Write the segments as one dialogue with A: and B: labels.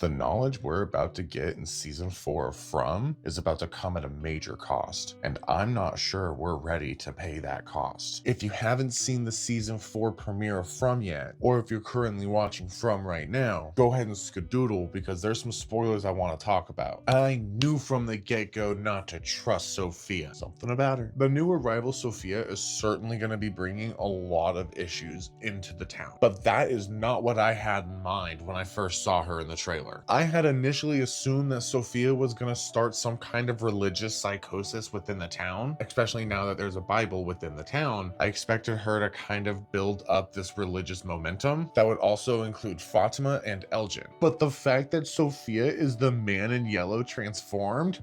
A: The knowledge we're about to get in season 4 of From is about to come at a major cost, and I'm not sure we're ready to pay that cost. If you haven't seen the season 4 premiere of From yet, or if you're currently watching From right now, go ahead and skadoodle because there's some spoilers I want to talk about. I knew from the get-go not to trust Sophia. Something about her. The new arrival Sophia is certainly going to be bringing a lot of issues into the town, but that is not what I had in mind when I first saw her in the trailer. I had initially assumed that Sophia was going to start some kind of religious psychosis within the town, especially now that there's a Bible within the town. I expected her to kind of build up this religious momentum that would also include Fatima and Elgin. But the fact that Sophia is the man in yellow transformed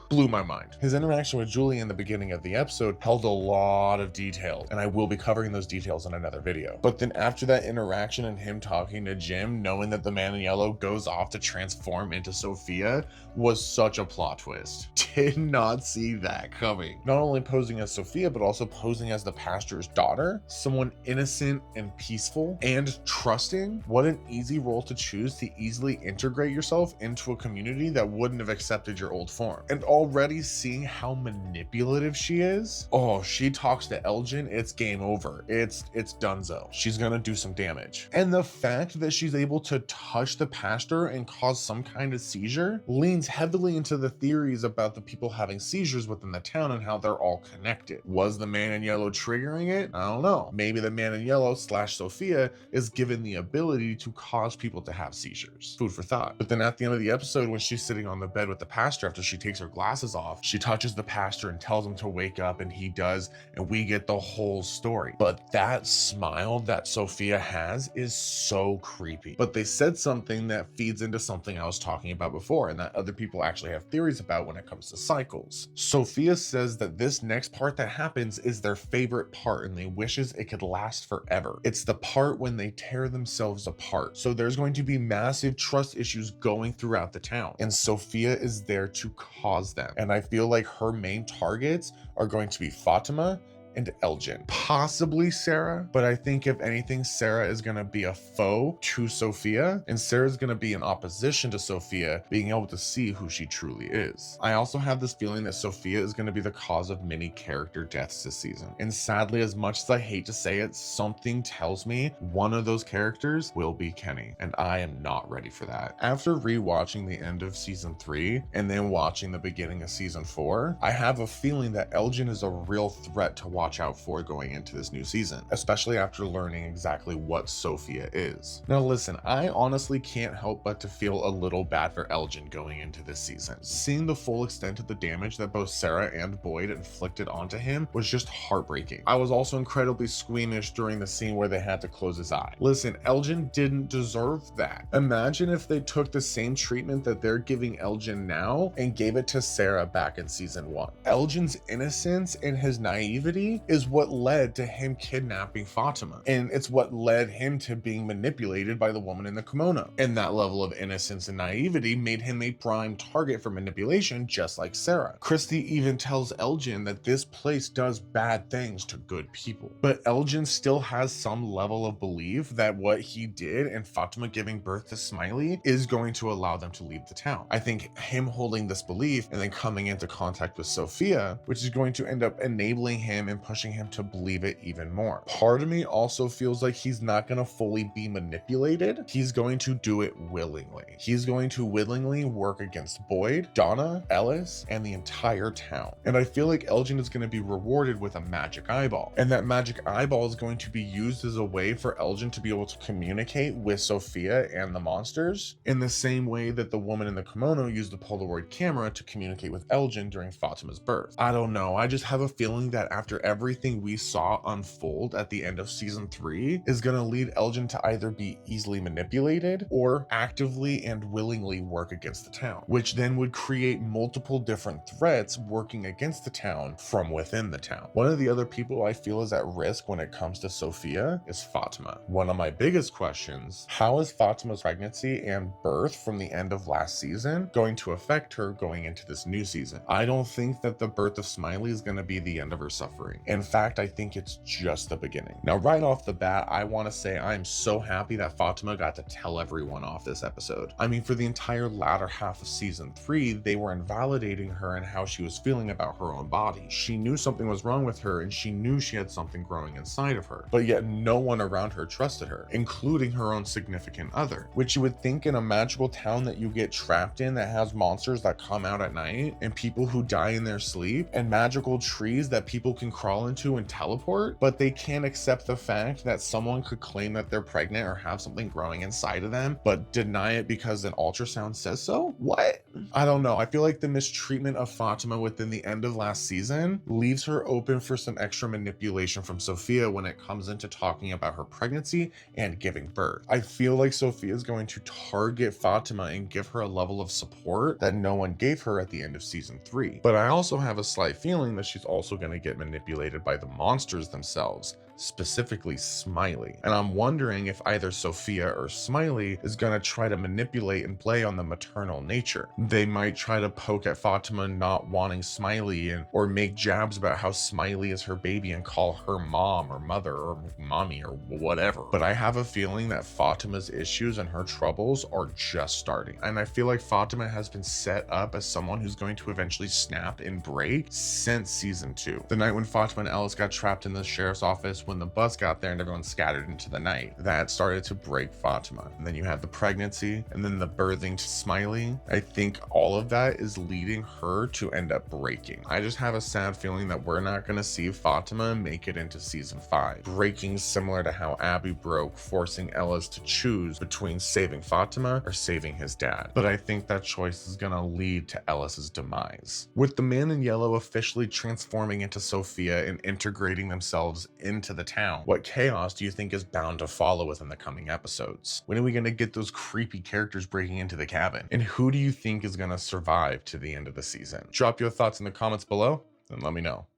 A: blew my mind. His interaction with Julie in the beginning of the episode held a lot of details, and I will be covering those details in another video. But then after that interaction and him talking to Jim, knowing that the man in yellow goes off to transform into Sophia was such a plot twist. Did not see that coming. Not only posing as Sophia, but also posing as the pastor's daughter, someone innocent and peaceful and trusting. What an easy role to choose to easily integrate yourself into a community that wouldn't have accepted your old form. And already seeing how manipulative she is. Oh, she talks to Elgin, it's game over. It's donezo. She's gonna do some damage. And the fact that she's able to touch the pastor and cause some kind of seizure leans heavily into the theories about the people having seizures within the town and how they're all connected. Was the man in yellow triggering it? I don't know. Maybe the man in yellow / Sophia is given the ability to cause people to have seizures. Food for thought. But then at the end of the episode, when she's sitting on the bed with the pastor after she takes her glasses off, she touches the pastor and tells him to wake up, and he does, and we get the whole story. But that smile that Sophia has is so creepy. But they said something that feeds into something I was talking about before, and that other people actually have theories about when it comes to cycles. Sophia says that this next part that happens is their favorite part, and they wishes it could last forever. It's the part when they tear themselves apart. So there's going to be massive trust issues going throughout the town, and Sophia is there to cause them. And I feel like her main targets are going to be Fatima and Elgin, possibly Sarah, but I think if anything, Sarah is going to be a foe to Sophia, and Sarah's going to be in opposition to Sophia, being able to see who she truly is. I also have this feeling that Sophia is going to be the cause of many character deaths this season, and sadly, as much as I hate to say it, something tells me one of those characters will be Kenny, and I am not ready for that. After rewatching the end of season 3 and then watching the beginning of season 4, I have a feeling that Elgin is a real threat to watch out for going into this new season, especially after learning exactly what Sophia is. Now listen, I honestly can't help but to feel a little bad for Elgin going into this season. Seeing the full extent of the damage that both Sarah and Boyd inflicted onto him was just heartbreaking. I was also incredibly squeamish during the scene where they had to close his eye. Listen, Elgin didn't deserve that. Imagine if they took the same treatment that they're giving Elgin now and gave it to Sarah back in season 1. Elgin's innocence and his naivety is what led to him kidnapping Fatima, and it's what led him to being manipulated by the woman in the kimono. And that level of innocence and naivety made him a prime target for manipulation, just like Sarah. Christy even tells Elgin that this place does bad things to good people, but Elgin still has some level of belief that what he did and Fatima giving birth to Smiley is going to allow them to leave the town. I think him holding this belief and then coming into contact with Sophia, which is going to end up enabling him and pushing him to believe it even more. Part of me also feels like he's not going to fully be manipulated. He's going to do it willingly. He's going to willingly work against Boyd, Donna, Ellis, and the entire town. And I feel like Elgin is going to be rewarded with a magic eyeball. And that magic eyeball is going to be used as a way for Elgin to be able to communicate with Sophia and the monsters in the same way that the woman in the kimono used the Polaroid camera to communicate with Elgin during Fatima's birth. I don't know. I just have a feeling that after everything we saw unfold at the end of season 3 is going to lead Elgin to either be easily manipulated or actively and willingly work against the town, which then would create multiple different threats working against the town from within the town. One of the other people I feel is at risk when it comes to Sophia is Fatima. One of my biggest questions, how is Fatima's pregnancy and birth from the end of last season going to affect her going into this new season? I don't think that the birth of Smiley is going to be the end of her suffering. starting. In fact, I think it's just the beginning. Now, right off the bat, I want to say I'm so happy that Fatima got to tell everyone off this episode. I mean, for the entire latter half of season 3, they were invalidating her and how she was feeling about her own body. She knew something was wrong with her, and she knew she had something growing inside of her, but yet no one around her trusted her, including her own significant other, which you would think in a magical town that you get trapped in that has monsters that come out at night and people who die in their sleep and magical trees that people can crawl into and teleport, but they can't accept the fact that someone could claim that they're pregnant or have something growing inside of them, but deny it because an ultrasound says so? What? I don't know. I feel like the mistreatment of Fatima within the end of last season leaves her open for some extra manipulation from Sophia when it comes into talking about her pregnancy and giving birth. I feel like Sophia is going to target Fatima and give her a level of support that no one gave her at the end of season 3. But I also have a slight feeling that she's also going to get manipulated by the monsters themselves, specifically Smiley. And I'm wondering if either Sophia or Smiley is going to try to manipulate and play on the maternal nature. They might try to poke at Fatima not wanting Smiley or make jabs about how Smiley is her baby and call her mom or mother or mommy or whatever. But I have a feeling that Fatima's issues and her troubles are just starting. And I feel like Fatima has been set up as someone who's going to eventually snap and break since season 2. The night when Fatima and Ellis got trapped in the sheriff's office when the bus got there and everyone scattered into the night, that started to break Fatima. And then you had the pregnancy and then the birthing to Smiley. I think all of that is leading her to end up breaking. I just have a sad feeling that we're not going to see Fatima make it into season 5, breaking similar to how Abby broke, forcing Ellis to choose between saving Fatima or saving his dad. But I think that choice is going to lead to Ellis's demise. With the man in yellow officially transforming into Sophia and integrating themselves into the town, what chaos do you think is bound to follow within the coming episodes? When are we going to get those creepy characters breaking into the cabin? And who do you think is going to survive to the end of the season? Drop your thoughts in the comments below and let me know.